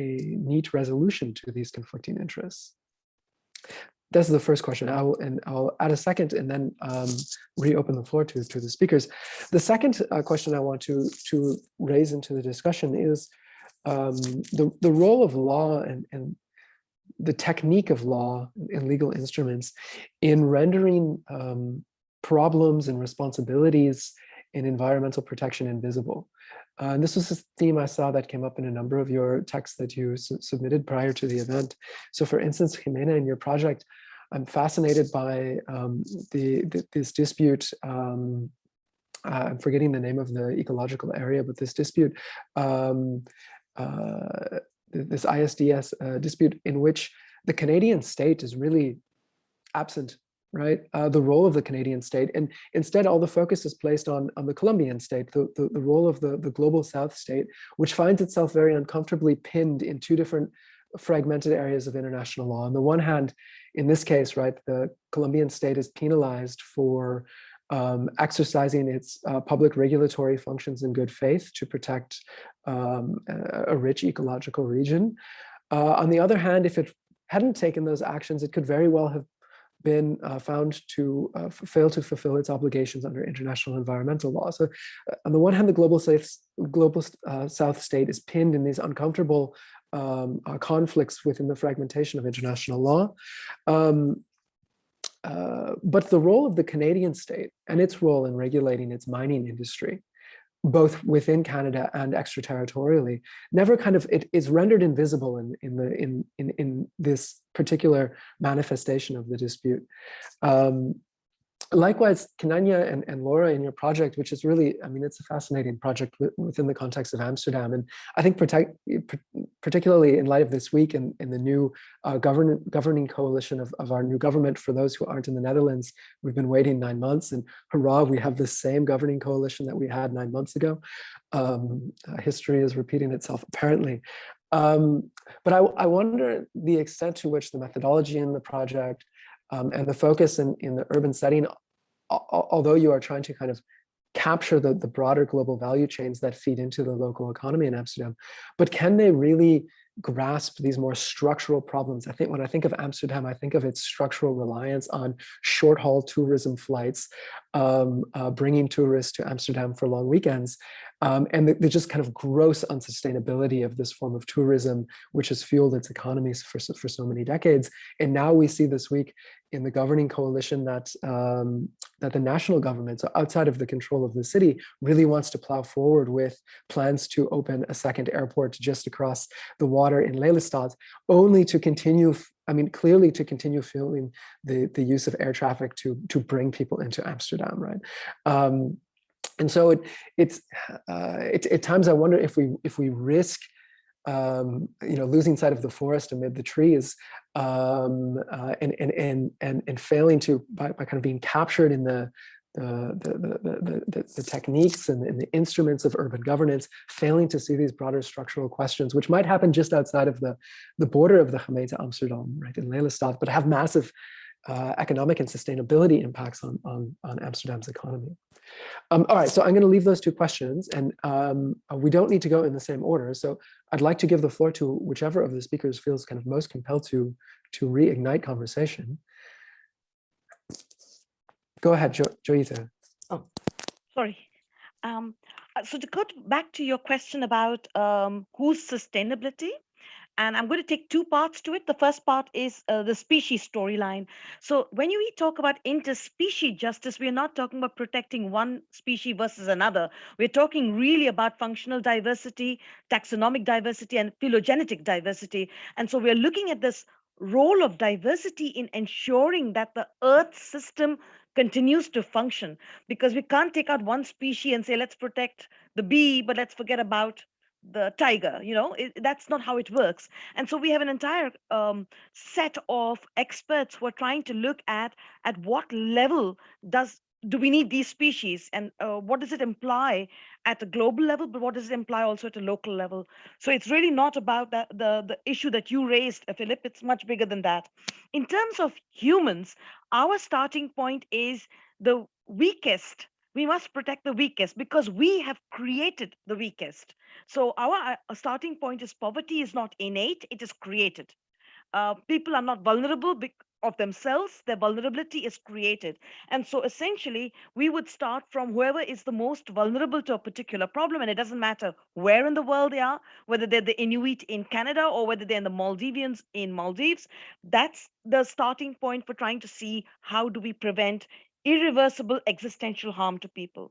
neat resolution to these conflicting interests. That's the first question. I'll add a second and then reopen the floor to the speakers. The second question I want to raise into the discussion is the role of law and the technique of law and legal instruments in rendering problems and responsibilities in environmental protection invisible. And this was a theme I saw that came up in a number of your texts that you submitted prior to the event. So for instance, Jimena, in your project, I'm fascinated by this dispute. I'm forgetting the name of the ecological area, but this dispute, this ISDS dispute in which the Canadian state is really absent, right? The role of the Canadian state, and instead all the focus is placed on the Colombian state, the role of the global South state, which finds itself very uncomfortably pinned in 2 different fragmented areas of international law. On the one hand, in this case, right, the Colombian state is penalized for exercising its public regulatory functions in good faith to protect a rich ecological region. On the other hand, if it hadn't taken those actions, it could very well have been found to fail to fulfill its obligations under international environmental law. So on the one hand, the global South state is pinned in these uncomfortable conflicts within the fragmentation of international law. But the role of the Canadian state and its role in regulating its mining industry, both within Canada and extraterritorially, never kind of, it is rendered invisible in this particular manifestation of the dispute. Likewise, Kinanya and Laura, in your project, which is really, I mean, it's a fascinating project within the context of Amsterdam. And I think particularly in light of this week and in the new governing coalition of our new government, for those who aren't in the Netherlands, we've been waiting 9 months, and hurrah, we have the same governing coalition that we had 9 months ago. History is repeating itself, apparently. But I wonder the extent to which the methodology in the project and the focus in the urban setting, although you are trying to kind of capture the broader global value chains that feed into the local economy in Amsterdam, but can they really grasp these more structural problems? I think when I think of Amsterdam, I think of its structural reliance on short-haul tourism flights, bringing tourists to Amsterdam for long weekends, and the just kind of gross unsustainability of this form of tourism, which has fueled its economies for so many decades. And now we see this week in the governing coalition that that the national government, so outside of the control of the city, really wants to plow forward with plans to open a second airport just across the water in Lelystad, only to continue, I mean, clearly to continue fueling the use of air traffic to bring people into Amsterdam, right? And so it's at times I wonder if we risk losing sight of the forest amid the trees, and failing to by kind of being captured in the techniques and the instruments of urban governance, failing to see these broader structural questions, which might happen just outside of the border of the gemeente Amsterdam, right, in Lelystad, but have massive economic and sustainability impacts on Amsterdam's economy. All right, so I'm going to leave those two questions, and we don't need to go in the same order. So I'd like to give the floor to whichever of the speakers feels kind of most compelled to reignite conversation. Go ahead, Joyeeta. Oh, sorry. So to go back to your question about whose sustainability, and I'm going to take two parts to it. The first part is the species storyline. So when we talk about interspecies justice, we're not talking about protecting one species versus another. We're talking really about functional diversity, taxonomic diversity, and phylogenetic diversity. And so we're looking at this role of diversity in ensuring that the Earth system continues to function, because we can't take out one species and say, let's protect the bee, but let's forget about the tiger. That's not how it works. And so we have an entire set of experts who are trying to look at what level do we need these species, and what does it imply at a global level, but what does it imply also at a local level? So it's really not about the issue that you raised, Philippe. It's much bigger than that. In terms of humans, our starting point is the weakest. We must protect the weakest because we have created the weakest. So our starting point is poverty is not innate, it is created. People are not vulnerable of themselves, their vulnerability is created. And so essentially, we would start from whoever is the most vulnerable to a particular problem, and it doesn't matter where in the world they are, whether they're the Inuit in Canada or whether they're the Maldivians in Maldives. That's the starting point for trying to see how do we prevent irreversible existential harm to people.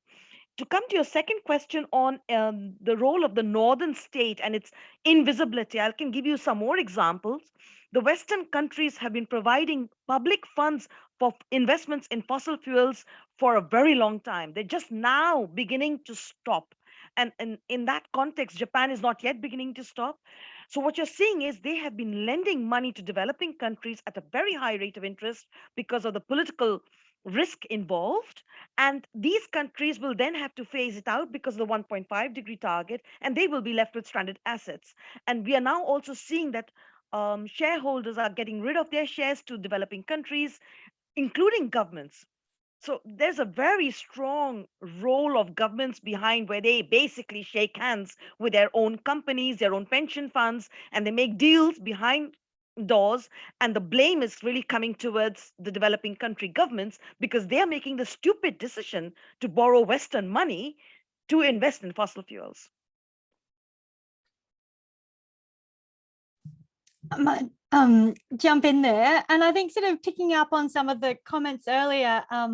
To come to your second question on the role of the northern state and its invisibility, I can give you some more examples. The Western countries have been providing public funds for investments in fossil fuels for a very long time. They're just now beginning to stop. And in that context, Japan is not yet beginning to stop. So what you're seeing is they have been lending money to developing countries at a very high rate of interest because of the political risk involved, and these countries will then have to phase it out because of the 1.5 degree target, and they will be left with stranded assets. And we are now also seeing that shareholders are getting rid of their shares to developing countries, including governments. So there's a very strong role of governments behind, where they basically shake hands with their own companies, their own pension funds, and they make deals behind doors, and the blame is really coming towards the developing country governments because they are making the stupid decision to borrow Western money to invest in fossil fuels. I might jump in there, and I think sort of picking up on some of the comments earlier, I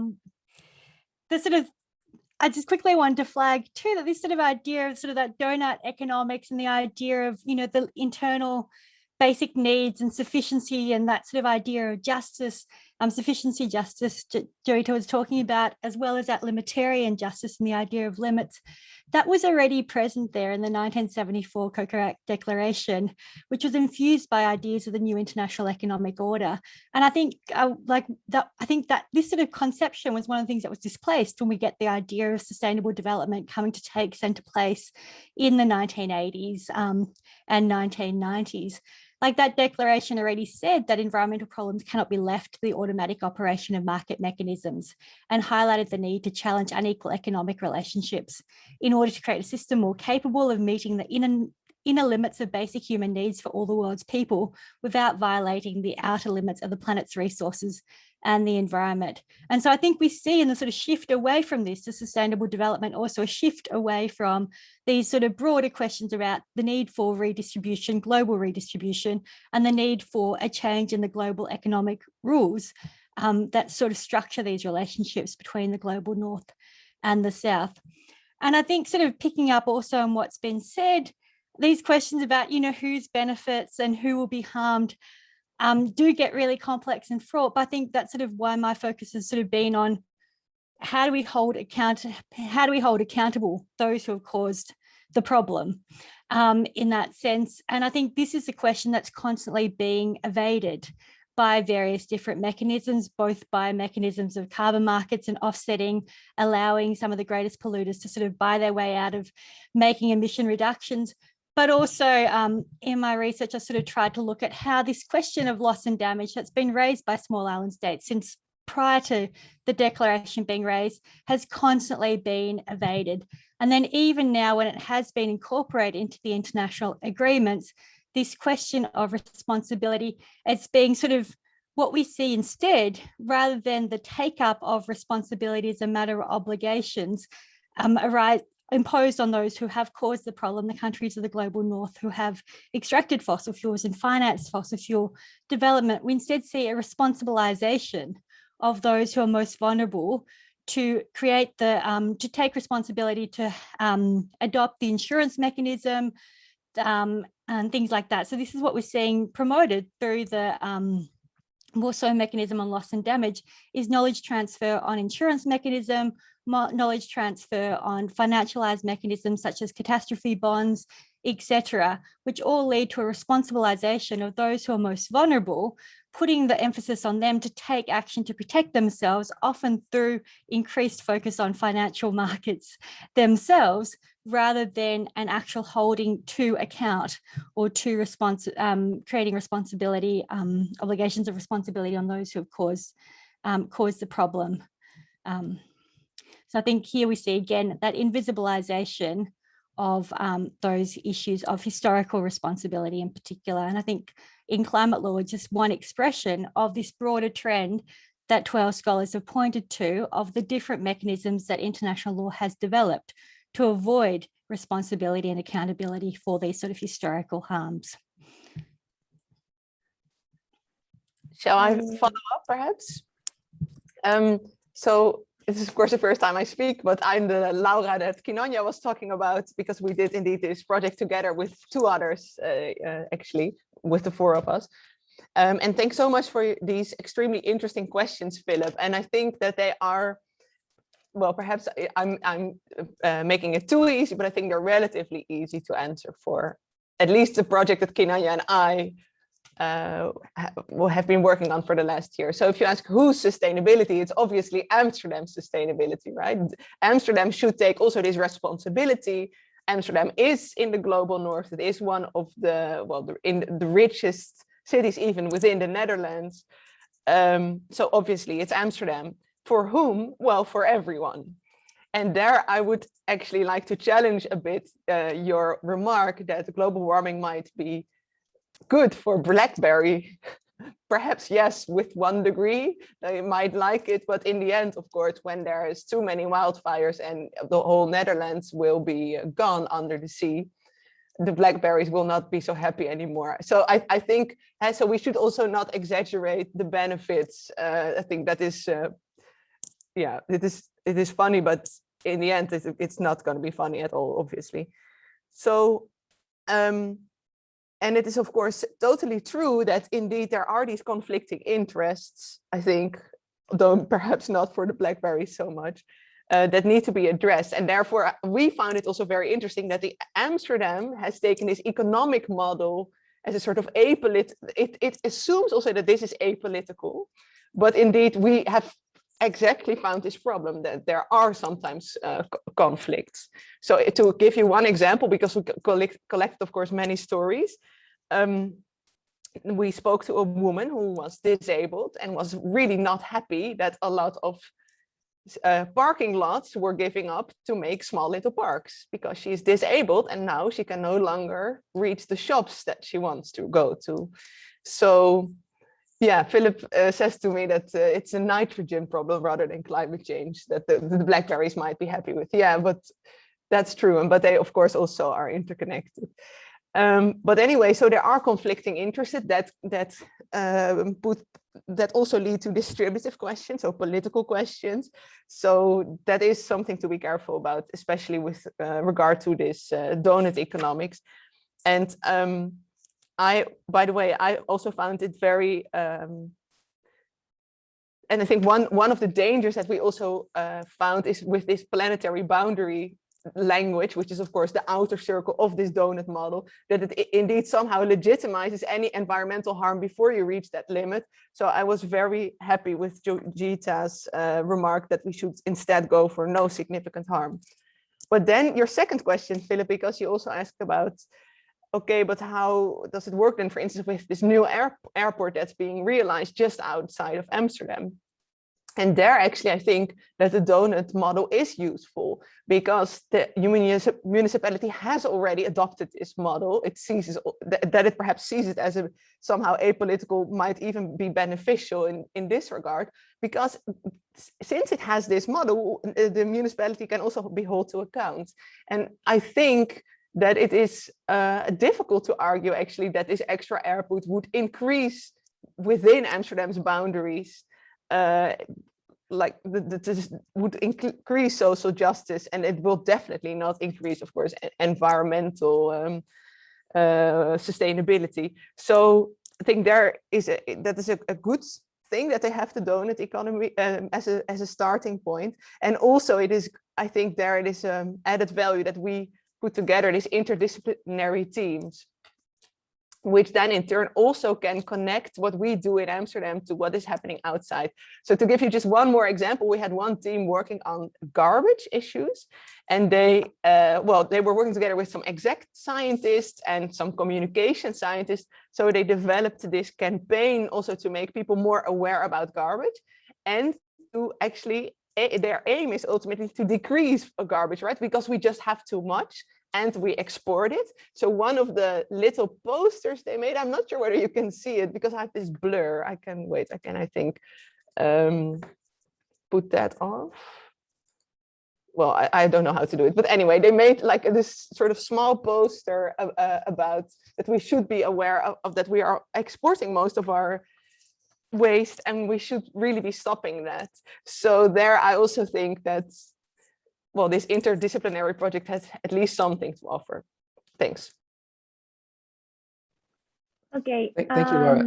just quickly wanted to flag too that this sort of idea of sort of that donut economics and the idea of the internal basic needs and sufficiency and that sort of idea of justice sufficiency justice Joyeeta was talking about, as well as that limitarian justice and the idea of limits, that was already present there in the 1974 COCOA Declaration, which was infused by ideas of the new international economic order. And I think that this sort of conception was one of the things that was displaced when we get the idea of sustainable development coming to take centre place in the 1980s and 1990s. Like that declaration already said that environmental problems cannot be left to the automatic operation of market mechanisms, and highlighted the need to challenge unequal economic relationships in order to create a system more capable of meeting the inner limits of basic human needs for all the world's people without violating the outer limits of the planet's resources and the environment. And so I think we see in the sort of shift away from this to sustainable development, also a shift away from these sort of broader questions about the need for redistribution, global redistribution, and the need for a change in the global economic rules that sort of structure these relationships between the global north and the south. And I think sort of picking up also on what's been said, these questions about, whose benefits and who will be harmed do get really complex and fraught. But I think that's sort of why my focus has sort of been on how do we hold accountable those who have caused the problem in that sense. And I think this is a question that's constantly being evaded by various different mechanisms, both by mechanisms of carbon markets and offsetting, allowing some of the greatest polluters to sort of buy their way out of making emission reductions. But also in my research, I sort of tried to look at how this question of loss and damage that's been raised by small island states since prior to the declaration being raised has constantly been evaded. And then even now, when it has been incorporated into the international agreements, this question of responsibility, it's being sort of what we see instead, rather than the take up of responsibility as a matter of obligations, imposed on those who have caused the problem, the countries of the global north who have extracted fossil fuels and financed fossil fuel development. We instead see a responsibilization of those who are most vulnerable to create to take responsibility to adopt the insurance mechanism and things like that. So this is what we're seeing promoted through the also mechanism on loss and damage is knowledge transfer on insurance mechanism, knowledge transfer on financialized mechanisms such as catastrophe bonds, etc., which all lead to a responsibilization of those who are most vulnerable, putting the emphasis on them to take action to protect themselves, often through increased focus on financial markets themselves, rather than an actual holding to account or to creating responsibility, obligations of responsibility on those who have caused the problem. So I think here we see again that invisibilization of those issues of historical responsibility in particular. And I think in climate law, it's just one expression of this broader trend that 12 scholars have pointed to of the different mechanisms that international law has developed to avoid responsibility and accountability for these sort of historical harms. Shall I follow up perhaps? So this is of course the first time I speak, but I'm the Laura that Kinanya was talking about, because we did indeed this project together with two others, actually, with the four of us. And thanks so much for these extremely interesting questions, Philip. And I think that they are, well, perhaps I'm making it too easy, but I think they're relatively easy to answer for at least the project that Kinanya and I have been working on for the last year. So if you ask whose sustainability, it's obviously Amsterdam's sustainability, right? Amsterdam should take also this responsibility. Amsterdam is in the global north. It is one of the, well, in the richest cities even within the Netherlands. So obviously it's Amsterdam. For whom? Well, for everyone. And there I would actually like to challenge a bit your remark that global warming might be good for BlackBerry. Perhaps yes, with 1 degree, they might like it, but in the end, of course, when there is too many wildfires and the whole Netherlands will be gone under the sea, the BlackBerries will not be so happy anymore. So I think, so we should also not exaggerate the benefits. I think that is, yeah, it is funny, but in the end, it's not going to be funny at all, obviously. So And it is, of course, totally true that indeed there are these conflicting interests, I think, though perhaps not for the BlackBerry so much, that need to be addressed. And therefore, we found it also very interesting that the Amsterdam has taken this economic model as a sort of apolitical, it assumes also that this is apolitical, but indeed we have exactly found this problem that there are sometimes conflicts. So to give you one example, because we collect of course many stories, we spoke to a woman who was disabled and was really not happy that a lot of parking lots were giving up to make small little parks because she's disabled and now she can no longer reach the shops that she wants to go to. So yeah, Philip says to me that it's a nitrogen problem rather than climate change that the BlackBerries might be happy with. Yeah, but that's true. But they, of course, also are interconnected. But anyway, so there are conflicting interests that also lead to distributive questions, so political questions. So that is something to be careful about, especially with regard to this donut economics. And by the way, I also found it very, and I think one of the dangers that we also found is with this planetary boundary language, which is of course the outer circle of this donut model, that it indeed somehow legitimizes any environmental harm before you reach that limit. So I was very happy with Joyeeta's remark that we should instead go for no significant harm. But then your second question, Philip, because you also asked about, okay, but how does it work then, for instance, with this new airport that's being realized just outside of Amsterdam? And there actually, I think that the donut model is useful because the municipality has already adopted this model. It sees that it perhaps sees it as a somehow apolitical, might even be beneficial in this regard, because since it has this model, the municipality can also be held to account. And I think that it is difficult to argue actually that this extra airport would increase within Amsterdam's boundaries, like this would increase social justice, and it will definitely not increase, of course, environmental sustainability. So I think that is a good thing that they have the donut economy as a starting point. And also it is, I think there it is added value that we put together these interdisciplinary teams, which then in turn also can connect what we do in Amsterdam to what is happening outside. So to give you just one more example, we had one team working on garbage issues, and they were working together with some exact scientists and some communication scientists. So they developed this campaign also to make people more aware about garbage, and to actually, their aim is ultimately to decrease garbage, right? Because we just have too much and we export it. So one of the little posters they made, I'm not sure whether you can see it because I have this blur. I think put that off. Well, I don't know how to do it, but anyway, they made like this sort of small poster about that we should be aware of that we are exporting most of our waste and we should really be stopping that. So there I also think that, well, this interdisciplinary project has at least something to offer. Thanks. Okay. Thank you, Laura.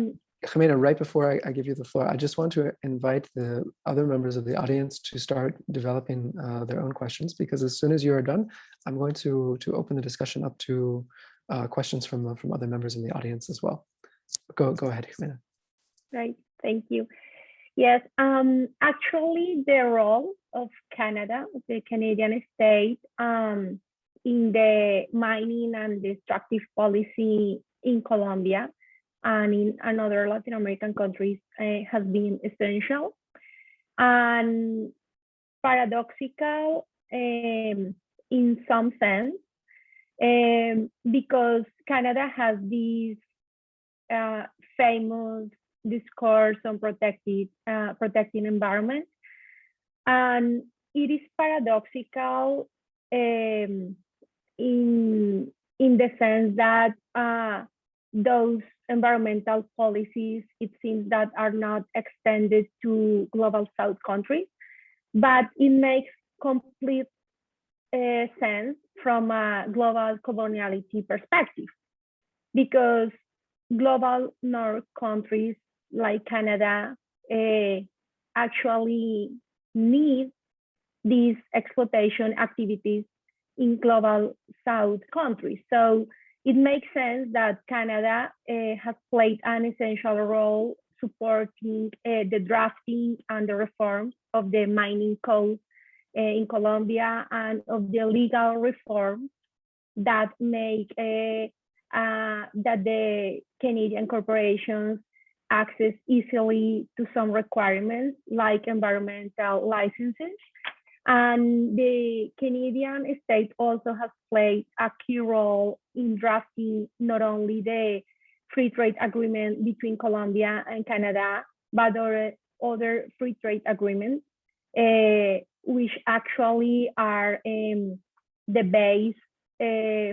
Jimena, right before I give you the floor, I just want to invite the other members of the audience to start developing their own questions, because as soon as you are done, I'm going to open the discussion up to questions from other members in the audience as well. Go ahead, Jimena. Right, thank you. Yes, actually the role of Canada, the Canadian state, in the mining and destructive policy in Colombia and in another Latin American countries has been essential and paradoxical in some sense, because Canada has these famous discourse on protecting environment, and it is paradoxical in the sense that those environmental policies, it seems that are not extended to global South countries, but it makes complete sense from a global coloniality perspective. because global north countries like Canada actually need these exploitation activities in global south countries. So it makes sense that Canada has played an essential role supporting the drafting and the reforms of the mining code in Colombia and of the legal reforms that make that the Canadian corporations access easily to some requirements like environmental licenses. And the Canadian state also has played a key role in drafting not only the free trade agreement between Colombia and Canada, but other free trade agreements, which actually are the base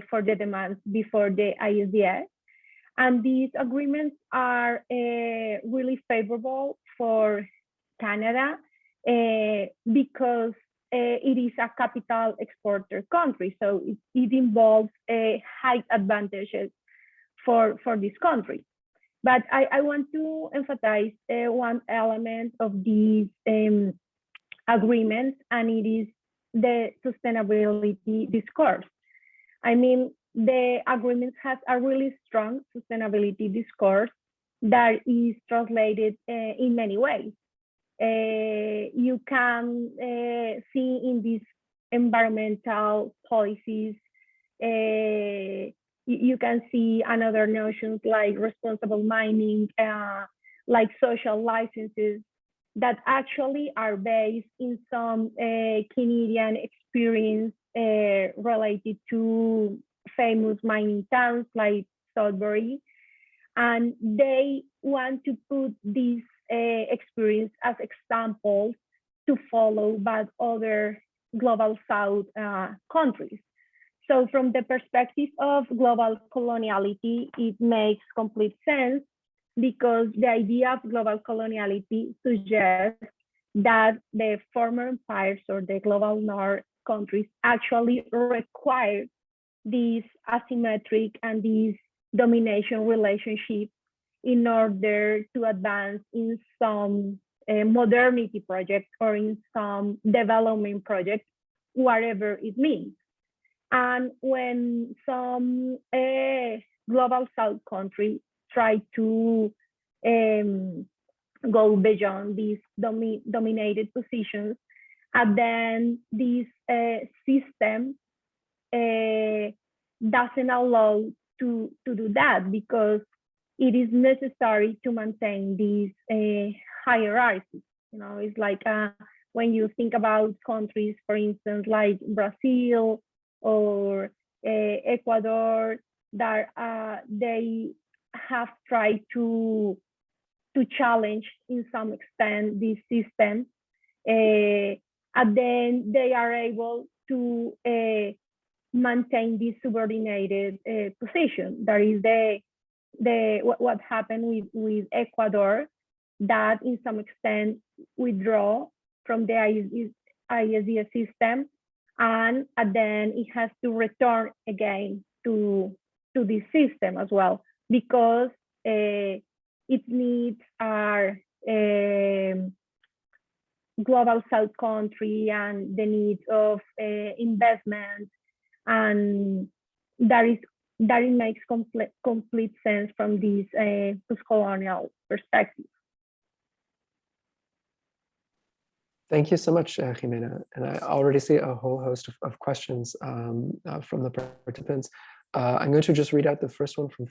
for the demands before the ISDS. And these agreements are really favorable for Canada because it is a capital exporter country. So it involves high advantages for this country. But I want to emphasize one element of these agreements, and it is the sustainability discourse. I mean, the agreement has a really strong sustainability discourse that is translated in many ways. You can see in these environmental policies, you can see another notions like responsible mining, like social licenses that actually are based in some Canadian experience related to famous mining towns like Sudbury. And they want to put this experience as examples to follow by other global south countries. So from the perspective of global coloniality, it makes complete sense because the idea of global coloniality suggests that the former empires or the global north countries actually required these asymmetric and these domination relationships in order to advance in some modernity project or in some development project, whatever it means. And when some global south countries try to go beyond these dominated positions, and then this system doesn't allow to do that because it is necessary to maintain these hierarchies. You know, it's like when you think about countries, for instance, like Brazil or Ecuador, that they have tried to challenge in some extent this system, and then they are able to maintain this subordinated position. That is what happened with Ecuador, that in some extent withdraw from the ISDS system, and then it has to return again to this system as well, because its needs are global south country and the needs of investment, and that it makes complete sense from this post-colonial perspective. Thank you so much, Jimena. And I already see a whole host of questions from the participants. I'm going to just read out the first one from